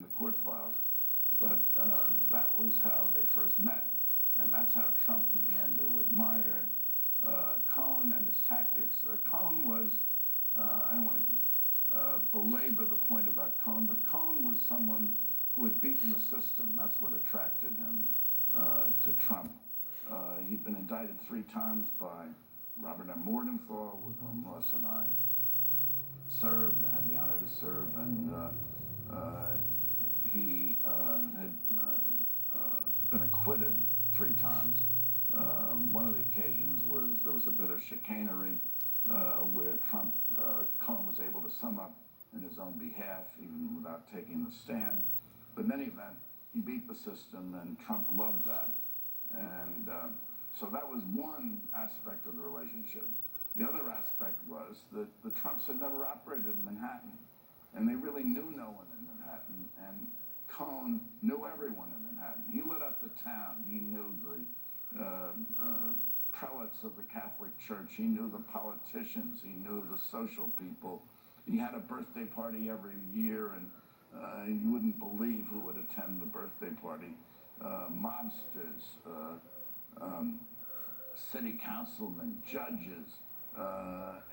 the court files, but that was how they first met, and that's how Trump began to admire Cohn and his tactics. Cohn was, I don't want to belabor the point about Cohn, but Cohn was someone who had beaten the system. That's what attracted him to Trump. He'd been indicted 3 times by Robert M. Morgenthau, with whom Ross and I served, had the honor to serve, and he had been acquitted 3 times. One of the occasions was there was a bit of chicanery where Cohn was able to sum up in his own behalf, even without taking the stand. But in any event, he beat the system, and Trump loved that. And so that was one aspect of the relationship. The other aspect was that the Trumps had never operated in Manhattan, and they really knew no one in Manhattan, and Cohn knew everyone in Manhattan. He lit up the town. He knew the prelates of the Catholic Church. He knew the politicians. He knew the social people. He had a birthday party every year, and you wouldn't believe who would attend the birthday party. Mobsters, city councilmen, judges,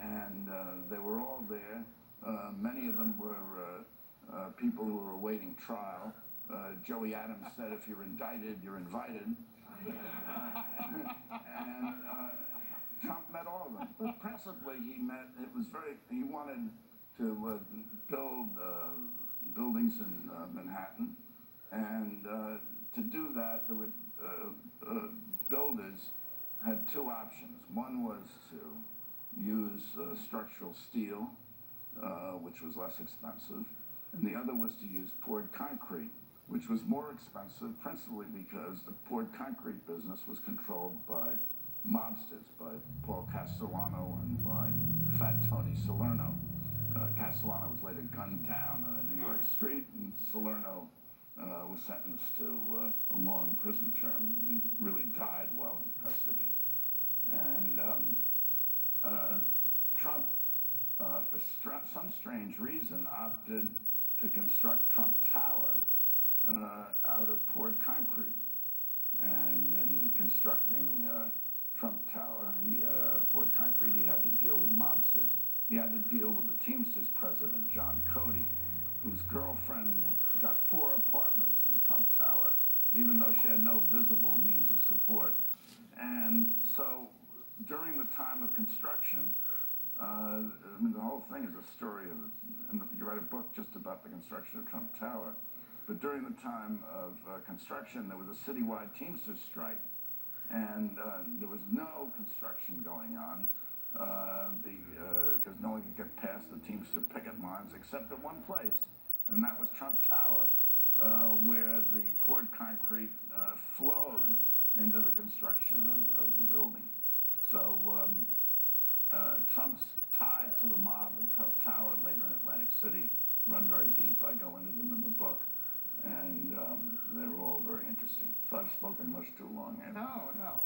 and they were all there. Many of them were people who were awaiting trial. Joey Adams said, if you're indicted, you're invited. And Trump met all of them. But principally, he wanted to build buildings in Manhattan. And to do that, there would, builders had 2 options. One was to use structural steel, which was less expensive, and the other was to use poured concrete, which was more expensive, principally because the poured concrete business was controlled by mobsters, by Paul Castellano and by Fat Tony Salerno. Castellano was later gunned down on a New York street, and Salerno was sentenced to a long prison term and really died while in custody. And Trump, for some strange reason, opted to construct Trump Tower out of poured concrete. And in constructing Trump Tower, out of poured concrete, he had to deal with mobsters. He had to deal with the Teamsters president, John Cody, whose girlfriend got 4 apartments in Trump Tower, even though she had no visible means of support. And so during the time of construction, the whole thing is a story of, and you could write a book just about the construction of Trump Tower. But during the time of construction, there was a citywide Teamsters strike, and there was no construction going on because no one could get past the Teamster picket lines except at one place, and that was Trump Tower, where the poured concrete flowed into the construction of the building. So Trump's ties to the mob in Trump Tower, later in Atlantic City, run very deep. I go into them in the book, and they're all very interesting. So I've spoken much too long. No.